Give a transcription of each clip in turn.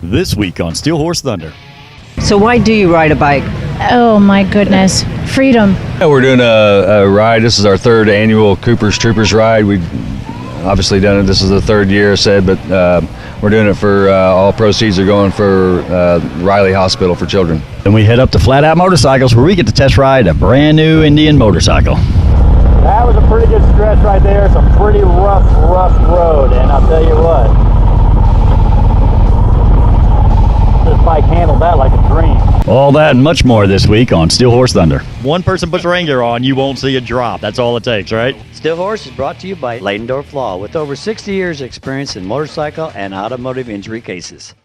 This week on Steel Horse Thunder. So why do you ride a bike? Oh my goodness, freedom. Yeah, we're doing a ride. This is our third annual Cooper's Troopers ride. We've obviously done it. This is the third year, I said, but we're doing it for all proceeds are going for Riley Hospital for Children. Then we head up to Flat Out Motorcycles where we get to test ride a brand new Indian motorcycle. That was a pretty good stretch right there. Some pretty rough road, and I'll tell you what, this bike handled that like a dream. All that and much more this week on Steel Horse Thunder. One person puts rain gear on, you won't see a drop. That's all it takes, right? Steel Horse is brought to you by Leidendorf Law with over 60 years experience in motorcycle and automotive injury cases.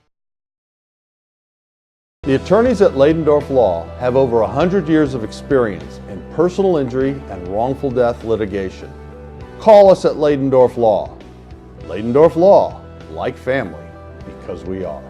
The attorneys at Leidendorf Law have over 100 years of experience in personal injury and wrongful death litigation. Call us at Leidendorf Law. Leidendorf Law, like family, because we are.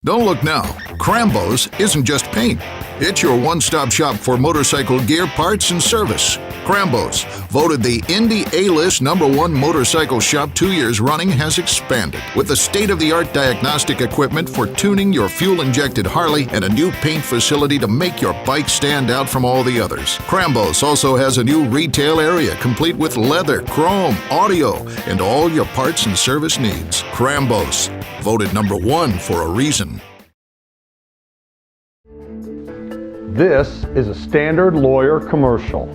Don't look now. Crambo's isn't just paint. It's your one-stop shop for motorcycle gear, parts, and service. Crambo's, voted the Indy A-List #1 motorcycle shop 2 years running, has expanded with the state-of-the-art diagnostic equipment for tuning your fuel-injected Harley and a new paint facility to make your bike stand out from all the others. Crambo's also has a new retail area complete with leather, chrome, audio, and all your parts and service needs. Crambo's, voted #1 for a reason. This is a standard lawyer commercial.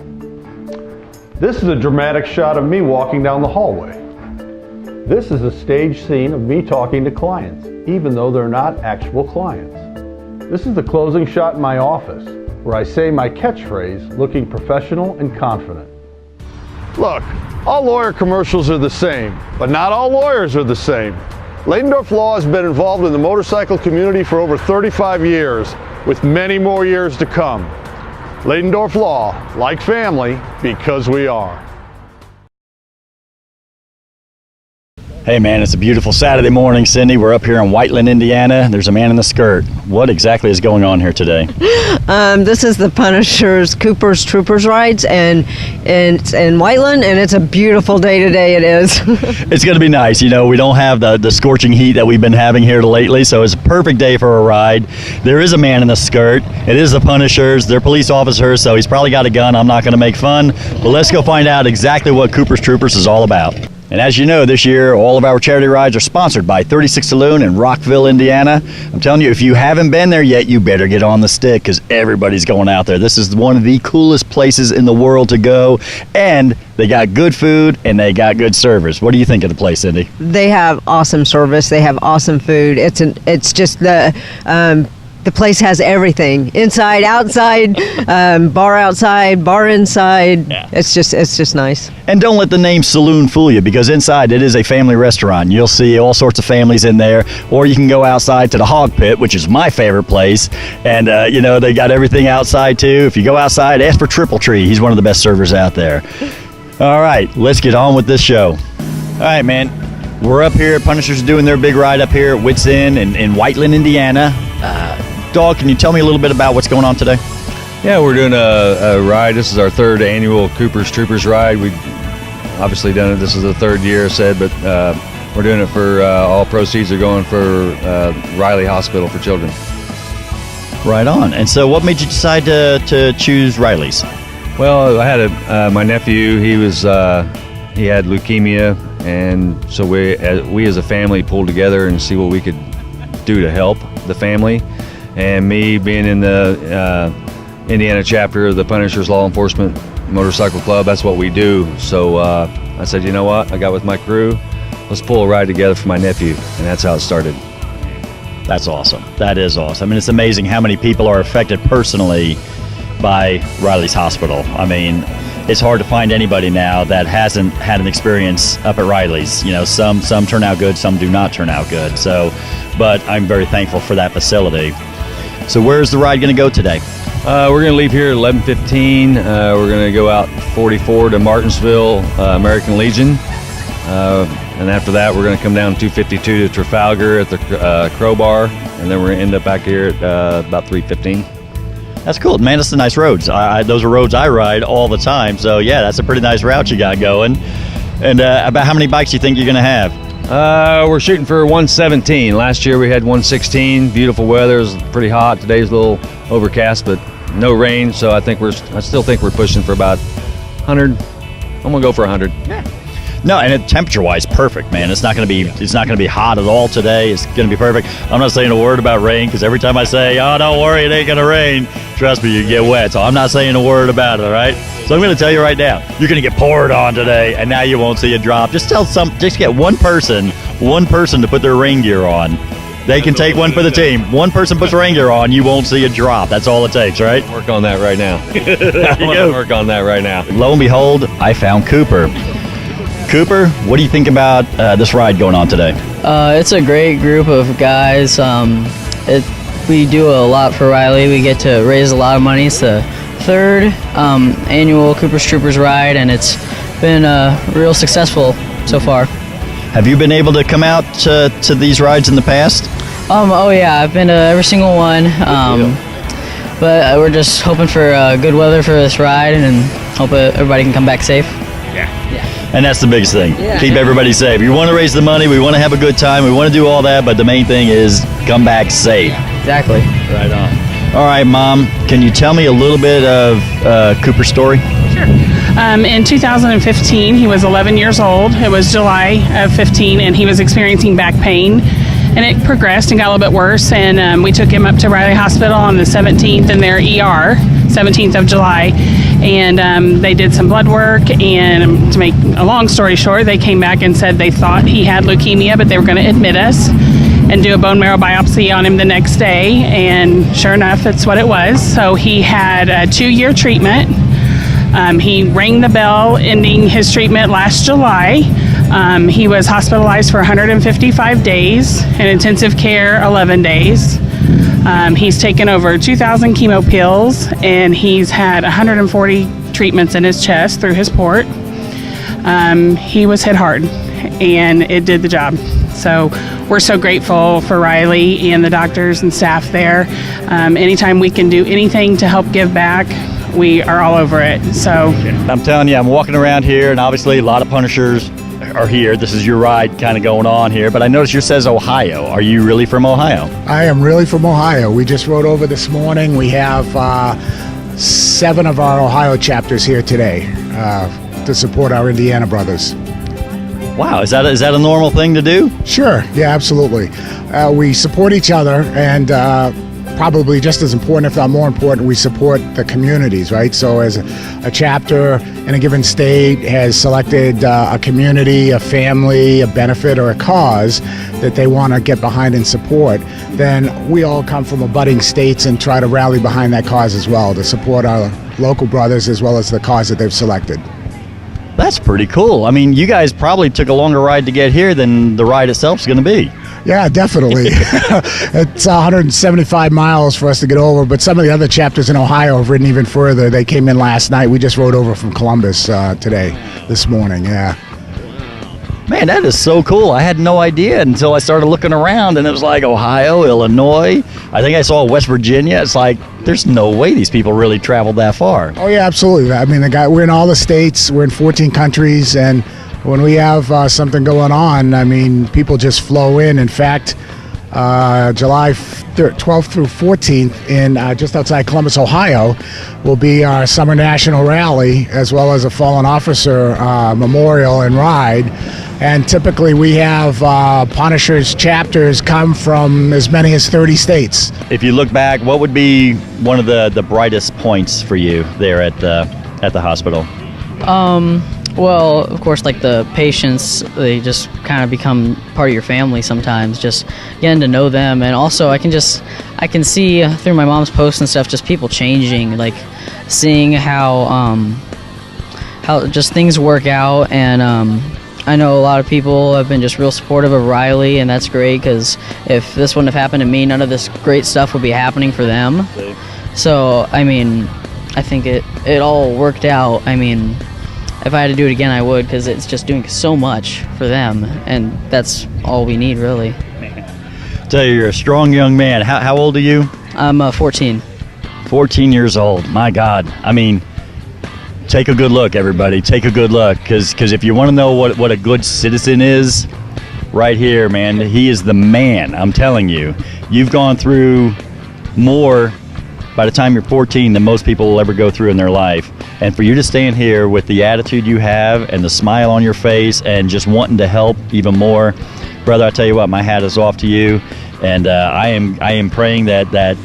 This is a dramatic shot of me walking down the hallway. This is a stage scene of me talking to clients, even though they're not actual clients. This is the closing shot in my office, where I say my catchphrase, looking professional and confident. Look, all lawyer commercials are the same, but not all lawyers are the same. Leidendorf Law has been involved in the motorcycle community for over 35 years, with many more years to come. Leidendorf Law, like family, because we are. Hey man, it's a beautiful Saturday morning, Cindy. We're up here in Whiteland, Indiana. There's a man in the skirt. What exactly is going on here today? This is the Punisher's Cooper's Troopers rides, and it's in Whiteland, and it's a beautiful day today. It is. It's going to be nice. You know, we don't have the scorching heat that we've been having here lately, so it's a perfect day for a ride. There is a man in the skirt. It is the Punishers. They're police officers, so he's probably got a gun. I'm not going to make fun, but let's go find out exactly what Cooper's Troopers is all about. And as you know, this year, all of our charity rides are sponsored by 36 Saloon in Rockville, Indiana. I'm telling you, if you haven't been there yet, you better get on the stick because everybody's going out there. This is one of the coolest places in the world to go, and they got good food and they got good service. What do you think of the place, Cindy? They have awesome service. They have awesome food. It's just the place has everything, inside, outside, bar outside, bar inside. Yeah. It's just nice. And don't let the name Saloon fool you, because inside it is a family restaurant. You'll see all sorts of families in there, or you can go outside to the Hog Pit, which is my favorite place. And, you know, they got everything outside, too. If you go outside, ask for Triple Tree. He's one of the best servers out there. All right, let's get on with this show. All right, man. We're up here. Punishers are doing their big ride up here at Wits End in Whiteland, Indiana. Dog, can you tell me a little bit about what's going on today? Yeah, we're doing a ride. This is our third annual Cooper's Troopers ride. We've obviously done it. This is the third year, I said, but we're doing it for all proceeds are going for Riley Hospital for Children. Right on. And so what made you decide to choose Riley's? Well, I had my nephew. He had leukemia, and so we as a family pulled together and see what we could do to help the family. And me being in the Indiana chapter of the Punishers Law Enforcement Motorcycle Club, that's what we do. So I said, you know what? I got with my crew. Let's pull a ride together for my nephew, and that's how it started. That's awesome. That is awesome. I mean, it's amazing how many people are affected personally by Riley's Hospital. I mean, it's hard to find anybody now that hasn't had an experience up at Riley's. You know, some turn out good, some do not turn out good. So, but I'm very thankful for that facility. So where's the ride going to go today? We're going to leave here at 11:15. We're going to go out 44 to Martinsville, American Legion. And after that, we're going to come down 252 to Trafalgar at the Crowbar. And then we're going to end up back here at about 3:15. That's cool, man. That's the nice roads. Those are roads I ride all the time. So, yeah, that's a pretty nice route you got going. And about how many bikes do you think you're going to have? We're shooting for 117. Last year we had 116. Beautiful weather. It was pretty hot. Today's a little overcast, but no rain. So I still think we're pushing for about 100. I'm gonna go for 100. Yeah. No, and temperature-wise, perfect, man. It's not going to be hot at all today. It's going to be perfect. I'm not saying a word about rain because every time I say, "Oh, don't worry, it ain't going to rain," trust me, you get wet. So I'm not saying a word about it. All right. So I'm going to tell you right now, you're going to get poured on today, and now you won't see a drop. Just get one person to put their rain gear on. They can take one for the team. One person puts rain gear on, you won't see a drop. That's all it takes, right? Work on that right now. I'm gonna work on that right now. Lo and behold, I found Cooper. Cooper, what do you think about this ride going on today? It's a great group of guys. We do a lot for Riley. We get to raise a lot of money. It's the third annual Cooper's Troopers ride, and it's been real successful so far. Have you been able to come out to these rides in the past? Oh yeah, I've been to every single one. But we're just hoping for good weather for this ride, and hope everybody can come back safe. And that's the biggest thing. Yeah. Keep everybody safe. We want to raise the money. We want to have a good time. We want to do all that. But the main thing is come back safe. Exactly. Right on. All right, Mom. Can you tell me a little bit of Cooper's story? Sure. In 2015, he was 11 years old. It was July of 15, and he was experiencing back pain. And it progressed and got a little bit worse. And we took him up to Riley Hospital on the 17th in their ER, 17th of July. And they did some blood work, and to make a long story short, they came back and said they thought he had leukemia, but they were going to admit us and do a bone marrow biopsy on him the next day, and sure enough, that's what it was. So he had a 2-year treatment. He rang the bell ending his treatment last July. He was hospitalized for 155 days, and intensive care 11 days. He's taken over 2,000 chemo pills, and he's had 140 treatments in his chest through his port. He was hit hard, and it did the job. So we're so grateful for Riley and the doctors and staff there. Anytime we can do anything to help give back, we are all over it. So I'm telling you, I'm walking around here, and obviously a lot of Punishers are here. This is your ride kind of going on here, but I noticed yours says Ohio. Are you really from Ohio? I am really from Ohio. We just rode over this morning. We have 7 of our Ohio chapters here today to support our Indiana brothers. Wow, is that a normal thing to do? Sure, yeah, absolutely. We support each other, and probably just as important, if not more important, we support the communities, right? So as a chapter in a given state has selected a community, a family, a benefit, or a cause that they want to get behind and support, then we all come from abutting states and try to rally behind that cause as well to support our local brothers as well as the cause that they've selected. That's pretty cool. I mean, you guys probably took a longer ride to get here than the ride itself is going to be. Yeah, definitely. It's 175 miles for us to get over, but some of the other chapters in Ohio have ridden even further. They came in last night. We just rode over from Columbus this morning, yeah. Man, that is so cool. I had no idea until I started looking around, and it was like Ohio, Illinois. I think I saw West Virginia. It's like, there's no way these people really traveled that far. Oh, yeah, absolutely. I mean, we're in all the states. We're in 14 countries, and when we have something going on, I mean, people just flow in. In fact, July 12th through 14th in just outside Columbus, Ohio, will be our Summer National Rally, as well as a fallen officer memorial and ride. And typically we have Punishers chapters come from as many as 30 states. If you look back, what would be one of the brightest points for you there at the hospital? Well, of course, like the patients, they just kind of become part of your family sometimes, just getting to know them. And also I can see through my mom's posts and stuff, just people changing, like seeing how just things work out. And I know a lot of people have been just real supportive of Riley, and that's great, because if this wouldn't have happened to me, none of this great stuff would be happening for them. So, I mean, I think it all worked out. I mean, if I had to do it again, I would, because it's just doing so much for them, and that's all we need, really. Tell you, you're a strong young man. How old are you? I'm 14. 14 years old. My God. I mean, take a good look, everybody. Take a good look, because if you want to know what a good citizen is, right here, man. He is the man, I'm telling you. You've gone through more by the time you're 14 than most people will ever go through in their life. And for you to stand here with the attitude you have and the smile on your face and just wanting to help even more, brother, I tell you what, my hat is off to you. And I am praying that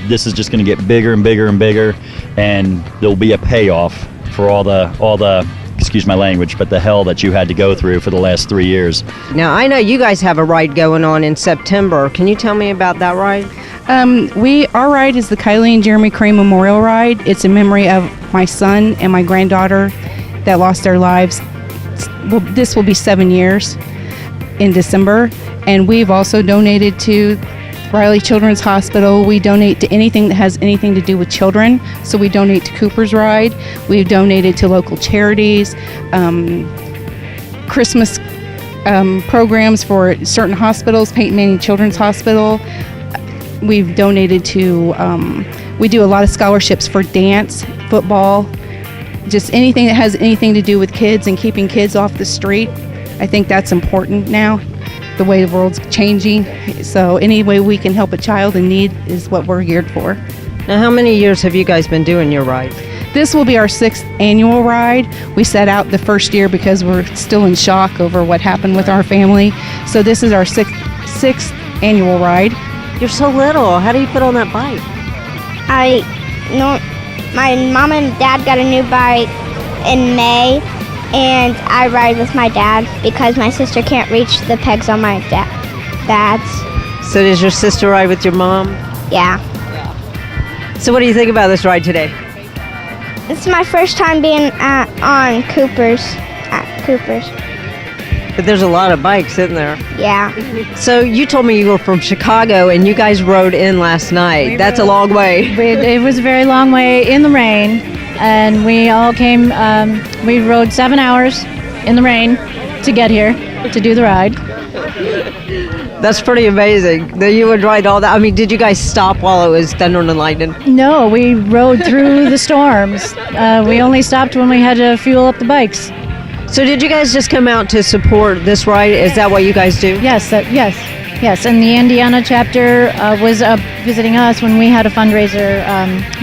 this is just going to get bigger and bigger and bigger, and there'll be a payoff for all the excuse my language, but the hell that you had to go through for the last 3 years. Now, I know you guys have a ride going on in September. Can you tell me about that ride? Our ride is the Kylie and Jeremy Crane Memorial Ride. It's in memory of my son and my granddaughter that lost their lives. Well, this will be 7 years in December, and we've also donated to Riley Children's Hospital. We donate to anything that has anything to do with children. So we donate to Cooper's Ride. We've donated to local charities, Christmas programs for certain hospitals, Peyton Manning Children's Hospital. We've donated to, we do a lot of scholarships for dance, football, just anything that has anything to do with kids and keeping kids off the street. I think that's important now, the way the world's changing. So any way we can help a child in need is what we're geared for. Now, how many years have you guys been doing your ride? This will be our 6th annual ride. We set out the first year because we're still in shock over what happened with our family. So this is our sixth annual ride. You're so little. How do you fit on that bike? My mom and dad got a new bike in May, and I ride with my dad because my sister can't reach the pegs on my dad's. So does your sister ride with your mom? Yeah. So what do you think about this ride today? It's my first time being on Cooper's. But there's a lot of bikes in there. Yeah. So you told me you were from Chicago and you guys rode in last night. That's a long way. It was a very long way in the rain, and we all came, we rode 7 hours in the rain to get here to do the ride. That's pretty amazing that you would ride all that. I mean, did you guys stop while it was thundering and lightning? No, we rode through the storms. We only stopped when we had to fuel up the bikes. So did you guys just come out to support this ride? Is that what you guys do? Yes. And the Indiana chapter was visiting us when we had a fundraiser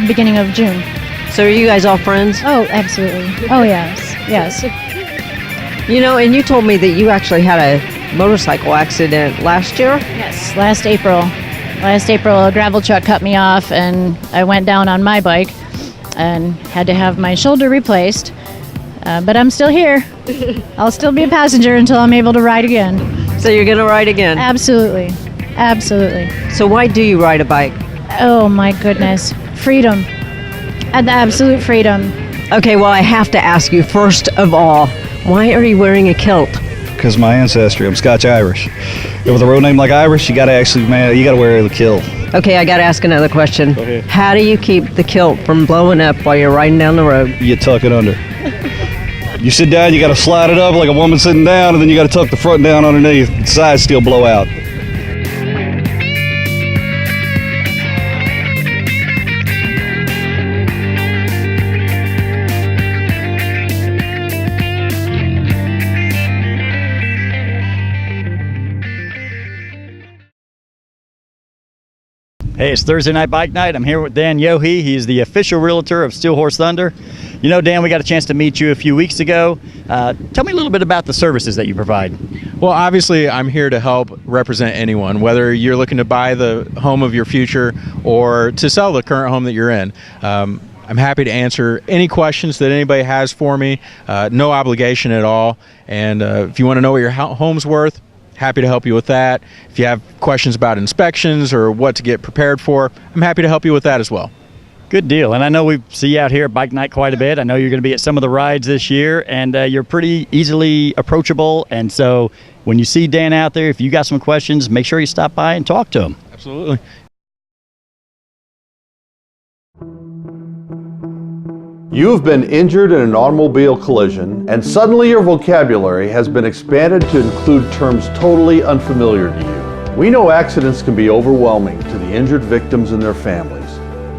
beginning of June. So are you guys all friends? Oh, absolutely. Oh, yes. You know, and you told me that you actually had a motorcycle accident last year? Yes, last April. A gravel truck cut me off, and I went down on my bike and had to have my shoulder replaced. But I'm still here. I'll still be a passenger until I'm able to ride again. So you're going to ride again? Absolutely. So why do you ride a bike? Oh, my goodness. Freedom. And the absolute freedom. Okay, well, I have to ask you, first of all, why are you wearing a kilt? Because my ancestry, I'm Scotch-Irish. With a road name like Irish, you got to wear the kilt. Okay, I got to ask another question. Go ahead. How do you keep the kilt from blowing up while you're riding down the road? You tuck it under. You sit down, you got to slide it up like a woman sitting down, and then you got to tuck the front down underneath. The sides still blow out. Hey, it's Thursday Night Bike Night. I'm here with Dan Yohe. He's the official realtor of Steel Horse Thunder. You know, Dan, we got a chance to meet you a few weeks ago. Tell me a little bit about the services that you provide. Well, obviously, I'm here to help represent anyone, whether you're looking to buy the home of your future or to sell the current home that you're in. I'm happy to answer any questions that anybody has for me. No obligation at all. And if you want to know what your home's worth, happy to help you with that. If you have questions about inspections or what to get prepared for, I'm happy to help you with that as well. Good deal. And I know we see you out here at Bike Night quite a bit. I know you're going to be at some of the rides this year, and you're pretty easily approachable. And so when you see Dan out there, if you got some questions, make sure you stop by and talk to him. Absolutely. You have been injured in an automobile collision, and suddenly your vocabulary has been expanded to include terms totally unfamiliar to you. We know accidents can be overwhelming to the injured victims and their families.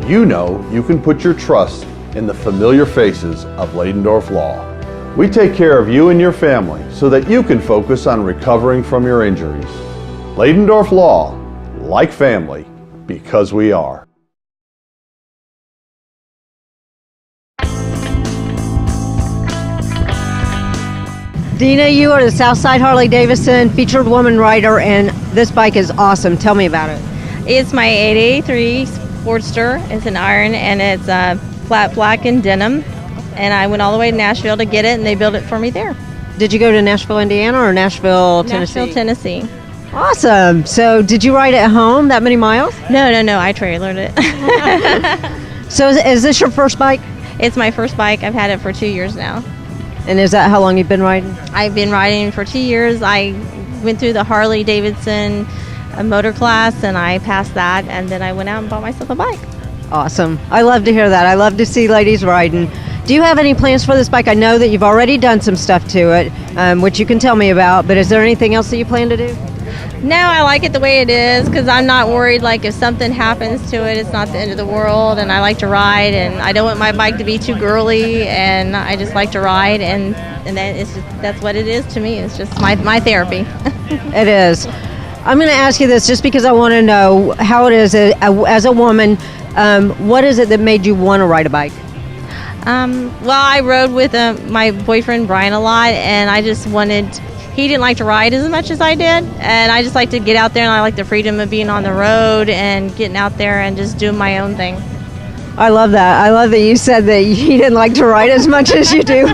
You know you can put your trust in the familiar faces of Ladendorf Law. We take care of you and your family so that you can focus on recovering from your injuries. Leidendorf Law, like family, because we are. Dina, you are the Southside Harley-Davidson featured woman rider, and this bike is awesome. Tell me about it. It's my 883 Sportster. It's an iron, and it's flat black and denim. And I went all the way to Nashville to get it, and they built it for me there. Did you go to Nashville, Indiana, or Nashville, Tennessee? Nashville, Tennessee. Awesome. So did you ride it at home that many miles? No. I trailered it. So is this your first bike? It's my first bike. I've had it for 2 years now. And is that how long you've been riding? I've been riding for 2 years. I went through the Harley-Davidson motor class, and I passed that, and then I went out and bought myself a bike. Awesome. I love to hear that. I love to see ladies riding. Do you have any plans for this bike? I know that you've already done some stuff to it, which you can tell me about, but is there anything else that you plan to do? No, I like it the way it is because I'm not worried, like, if something happens to it, it's not the end of the world, and I like to ride, and I don't want my bike to be too girly, and I just like to ride, and then it's just, that's what it is to me. It's just my therapy. It is. I'm going to ask you this just because I want to know how it is as a woman. What is it that made you want to ride a bike? Well, I rode with my boyfriend Brian a lot, and I just wanted. He didn't like to ride as much as I did, and I just like to get out there, and I like the freedom of being on the road and getting out there and just doing my own thing. I love that. I love that you said that you didn't like to ride as much as you do.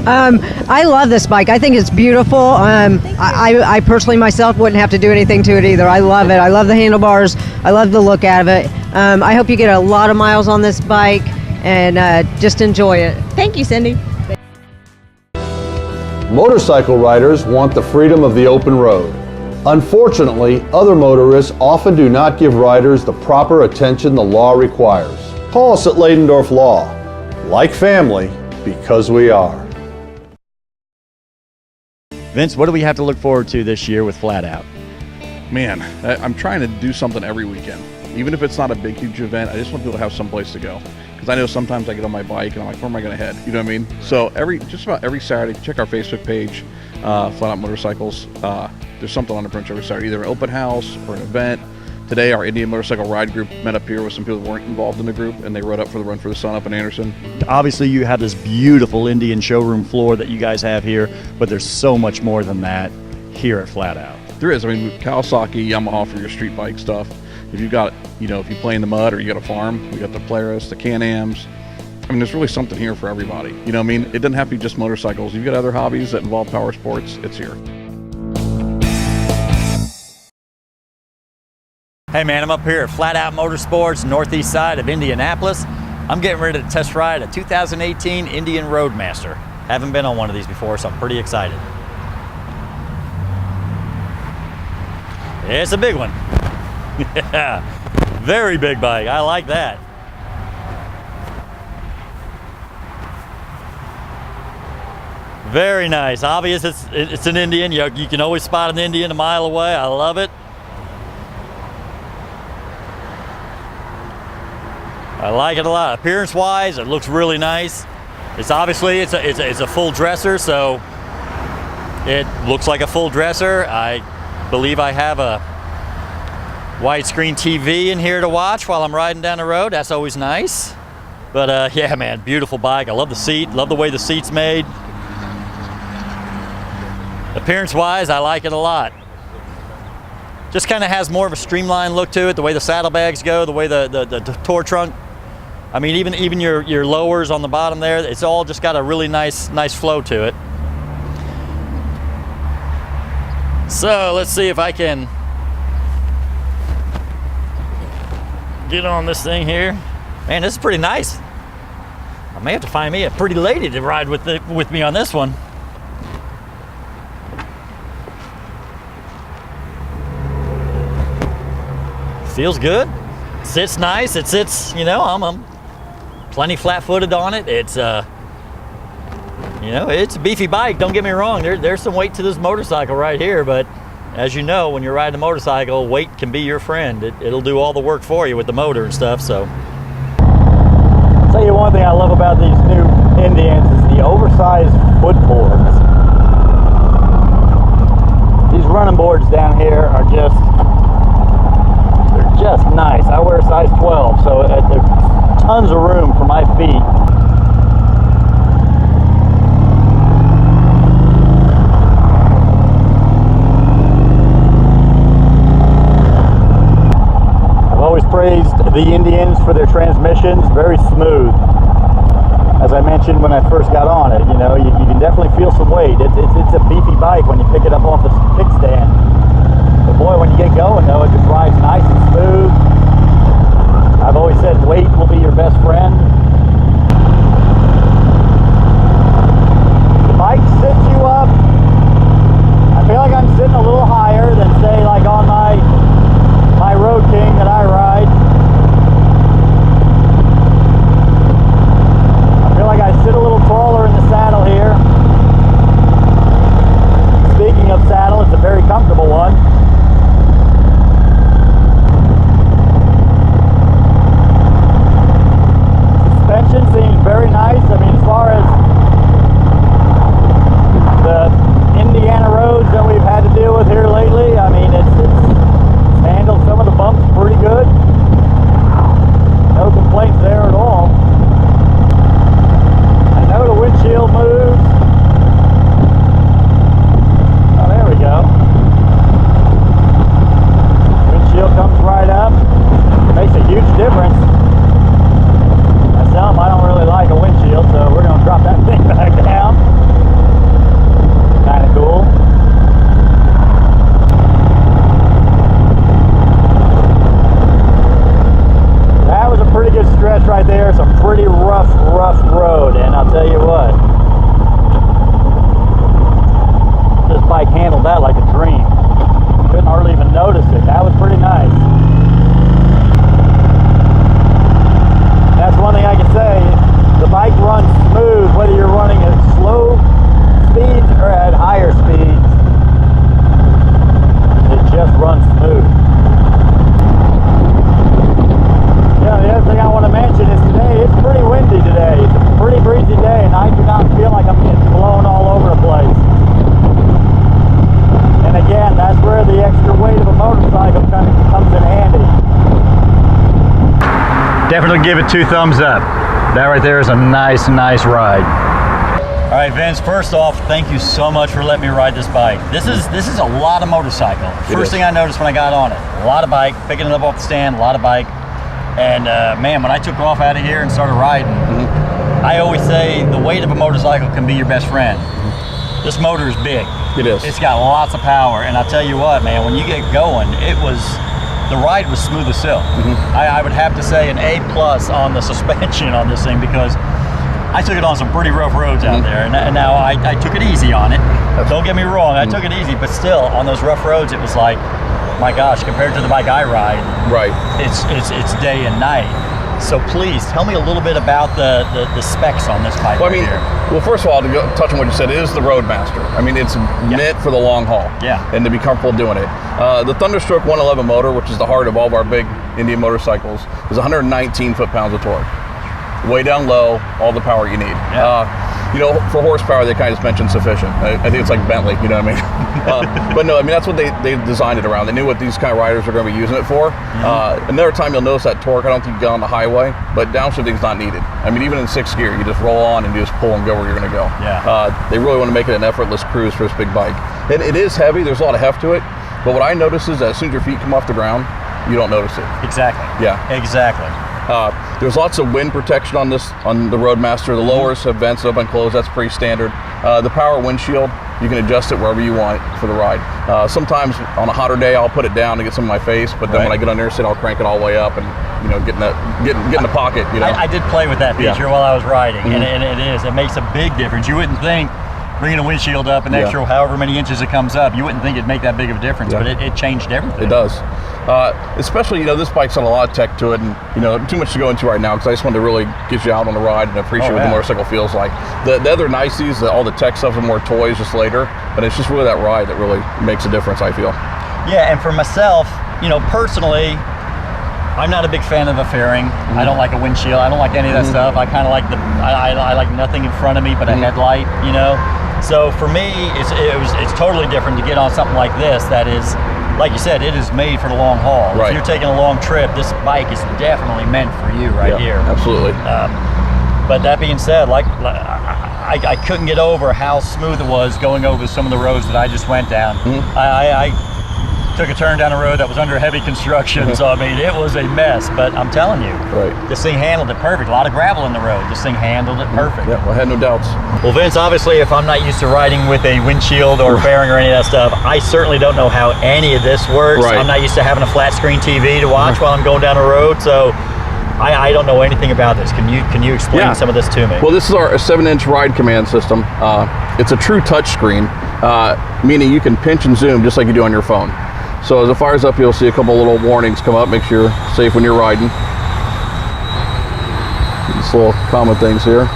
I love this bike. I think it's beautiful. I personally myself wouldn't have to do anything to it either. I love it. I love the handlebars. I love the look out of it. I hope you get a lot of miles on this bike and just enjoy it. Thank you, Cindy. Motorcycle riders want the freedom of the open road. Unfortunately, other motorists often do not give riders the proper attention the law requires. Call us at Leidendorf Law, like family, because we are. Vince, what do we have to look forward to this year with Flat Out? Man, I'm trying to do something every weekend. Even if it's not a big, huge event, I just want people to have some place to go. Because I know sometimes I get on my bike and I'm like, where am I going to head? You know what I mean? So just about every Saturday, check our Facebook page, Flat Out Motorcycles. There's something on the print every Saturday, either an open house or an event. Today, our Indian Motorcycle Ride group met up here with some people that weren't involved in the group, and they rode up for the Run for the Sun up in Anderson. Obviously, you have this beautiful Indian showroom floor that you guys have here, but there's so much more than that here at Flat Out. There is. I mean, Kawasaki, Yamaha for your street bike stuff. If you've got, if you play in the mud or you got a farm, we got the Polaris, the Can-Ams. I mean, there's really something here for everybody. You know what I mean? It doesn't have to be just motorcycles. If you've got other hobbies that involve power sports, it's here. Hey man, I'm up here at Flat Out Motorsports, northeast side of Indianapolis. I'm getting ready to test ride a 2018 Indian Roadmaster. Haven't been on one of these before, so I'm pretty excited. It's a big one. Yeah, very big bike. I like that. Very nice. Obvious it's an Indian. You can always spot an Indian a mile away. I love it. I like it a lot. Appearance-wise, it looks really nice. It's obviously it's a full dresser, so it looks like a full dresser. I believe I have a widescreen TV in here to watch while I'm riding down the road. That's always nice. But yeah, man, beautiful bike. I love the seat. Love the way the seat's made. Appearance-wise, I like it a lot. Just kind of has more of a streamlined look to it. The way the saddlebags go, the way the tour trunk. I mean, even your lowers on the bottom there, it's all just got a really nice flow to it. So let's see if I can get on this thing here. Man, this is pretty nice. I may have to find me a pretty lady to ride with me on this one. Feels good. Sits nice. It sits, I'm plenty flat-footed on it. It's it's a beefy bike, don't get me wrong. There's some weight to this motorcycle right here, but as you know, when you're riding a motorcycle, weight can be your friend. It'll do all the work for you with the motor and stuff, so. I'll tell you one thing I love about these new Indians is the oversized suspension's very smooth. As I mentioned when I first got on it, you know, you can definitely feel some weight. It's a beefy bike when you pick it up off the kickstand. But boy, when you get going though, it just rides nice and smooth. I've always said weight will be your best friend. The bike sits you up. I feel like I'm sitting a little higher than say like on my Road King that I ride. I feel like I sit a little taller in the saddle here. Speaking of saddle, it's a very comfortable one. Suspension seems very nice. I mean, as far as the Indiana roads that we've had to deal with here lately, I mean, it's handled some of the bumps pretty good. No complaints there at all. I know the windshield moves. Oh, there we go. Windshield comes right up. It makes a huge difference. Myself, I don't really like a windshield, so we're going to drop that thing back down. Kind of cool. That was a pretty good stretch right there. Some pretty rough road, and I'll tell you what, this bike handled that like a dream. Couldn't hardly even notice it. That was pretty nice. That's one thing I can say. The bike runs smooth whether you're running at slow speeds or at higher speeds. It just runs smooth. Yeah, the other thing I want to mention is today it's pretty windy today. It's a pretty breezy day, and I do not feel like I'm getting blown all over the place. And again, that's where the extra weight of a motorcycle comes in handy. Definitely give it 2 thumbs up. That right there is a nice ride. All right, Vince, first off, thank you so much for letting me ride this bike. This is a lot of motorcycle. First thing I noticed when I got on it, a lot of bike, picking it up off the stand, a lot of bike. And man, when I took off out of here and started riding, I always say the weight of a motorcycle can be your best friend. This motor is big. It is. It's got lots of power, and I'll tell you what, man, when you get going, the ride was smooth as silk. I would have to say an A+ on the suspension on this thing, because I took it on some pretty rough roads out there, and now I took it easy on it. Don't get me wrong, I took it easy, but still, on those rough roads, it was like, my gosh, compared to the bike I ride, it's day and night. So please, tell me a little bit about the specs on this bike here. Well, first of all, to touch on what you said, it is the Roadmaster. I mean, it's meant for the long haul. And to be comfortable doing it. The Thunderstroke 111 motor, which is the heart of all of our big Indian motorcycles, is 119 foot-pounds of torque. Way down low, all the power you need. You know, for horsepower, they kind of just mentioned sufficient. I think it's like Bentley, you know what I mean? But no, I mean, that's what they designed it around. They knew what these kind of riders are going to be using it for. Another time you'll notice that torque, I don't think you get on the highway, but downshifting is not needed. I mean, even in 6th gear, you just roll on and you just pull and go where you're going to go. They really want to make it an effortless cruise for this big bike. And it is heavy, there's a lot of heft to it, but what I notice is that as soon as your feet come off the ground, you don't notice it. Exactly. Exactly. There's lots of wind protection on the Roadmaster. The lowers have vents open and closed. That's pretty standard. The power windshield, you can adjust it wherever you want it for the ride. Sometimes on a hotter day, I'll put it down to get some of my face, but then when I get on the interstate, I'll crank it all the way up and get in the pocket. You know, I did play with that feature while I was riding, and it makes a big difference. You wouldn't think bringing a windshield up an extra however many inches it comes up, you wouldn't think it'd make that big of a difference, but it changed everything. It does. Especially, this bike's got a lot of tech to it, and too much to go into right now because I just wanted to really get you out on the ride and appreciate what the motorcycle feels like. The other niceties, all the tech stuff and more toys just later, but it's just really that ride that really makes a difference, I feel. Yeah, and for myself, personally, I'm not a big fan of a fairing. I don't like a windshield. I don't like any of that stuff. I kind of like I like nothing in front of me but a headlight, So for me, it's totally different to get on something like this that is, like you said, it is made for the long haul. If you're taking a long trip, this bike is definitely meant for you here. Absolutely. But that being said, I couldn't get over how smooth it was going over some of the roads that I just went down. took a turn down a road that was under heavy construction. So, I mean, it was a mess. But I'm telling you, this thing handled it perfect. A lot of gravel in the road. This thing handled it perfect. Yeah, well, I had no doubts. Well, Vince, obviously, if I'm not used to riding with a windshield or fairing or any of that stuff, I certainly don't know how any of this works. I'm not used to having a flat screen TV to watch while I'm going down the road. So I don't know anything about this. Can you explain some of this to me? Well, this is our 7-inch ride command system. It's a true touch screen, meaning you can pinch and zoom just like you do on your phone. So as it fires up, you'll see a couple little warnings come up. Make sure you're safe when you're riding. These little common things here.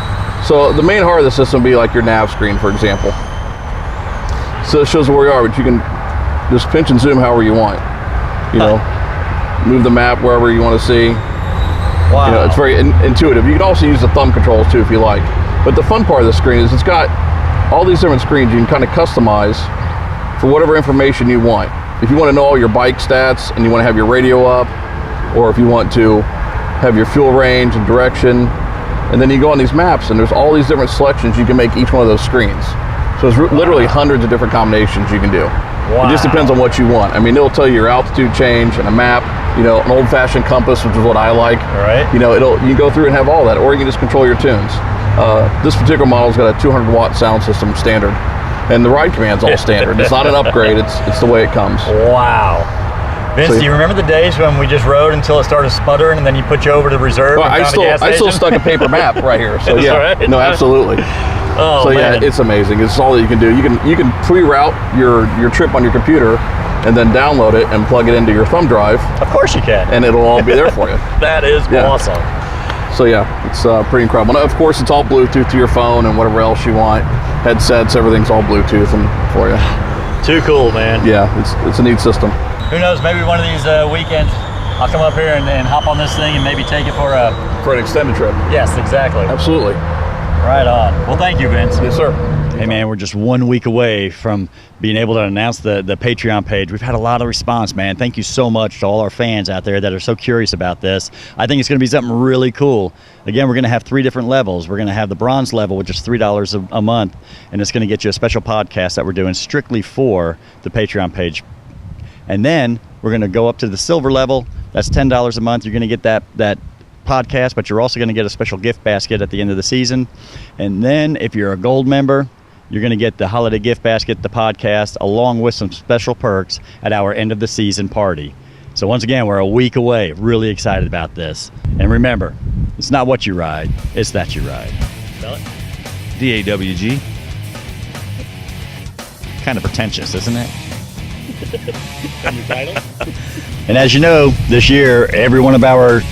So the main heart of the system would be like your nav screen, for example. So it shows where you are, but you can just pinch and zoom however you want. You know, move the map wherever you want to see. Wow. You know, it's very intuitive. You can also use the thumb controls too if you like. But the fun part of the screen is it's got all these different screens you can kind of customize for whatever information you want. If you want to know all your bike stats and you want to have your radio up, or if you want to have your fuel range and direction, and then you go on these maps and there's all these different selections you can make each one of those screens. So there's literally hundreds of different combinations you can do. It just depends on what you want. I mean, it'll tell you your altitude change and a map, you know, an old-fashioned compass, which is what I like. You know, you can go through and have all that, or you can just control your tunes. This particular model's got a 200-watt sound system standard, and the ride command's all standard. It's not an upgrade. It's the way it comes. Wow. Vince, do you remember the days when we just rode until it started sputtering, and then you put you over to reserve? Well, I still stuck a paper map right here. So yeah, no, absolutely. Oh, so man. yeah, it's amazing. It's all that you can do. You can pre-route your trip on your computer, and then download it and plug it into your thumb drive. Of course you can. And it'll all be there for you. That is awesome. So yeah, it's pretty incredible. And of course, it's all Bluetooth to your phone and whatever else you want. Headsets, everything's all Bluetooth and for you. Too cool, man. Yeah, it's a neat system. Who knows? Maybe one of these weekends, I'll come up here and hop on this thing and maybe take it for an extended trip. Yes, exactly. Absolutely. Right on. Well, thank you, Vince. Yes, sir. Hey, man, we're just 1 week away from being able to announce the Patreon page. We've had a lot of response, man. Thank you so much to all our fans out there that are so curious about this. I think it's going to be something really cool. Again, we're going to have 3 different levels. We're going to have the bronze level, which is $3 a month, and it's going to get you a special podcast that we're doing strictly for the Patreon page. And then we're going to go up to the silver level. That's $10 a month. You're going to get that podcast, but you're also going to get a special gift basket at the end of the season. And then if you're a gold member, you're going to get the holiday gift basket, the podcast, along with some special perks at our end of the season party. So once again, we're a week away. Really excited about this. And remember, it's not what you ride, it's that you ride. Spell it. DAWG. Kind of pretentious, isn't it? And your title? And as you know, this year, every one of our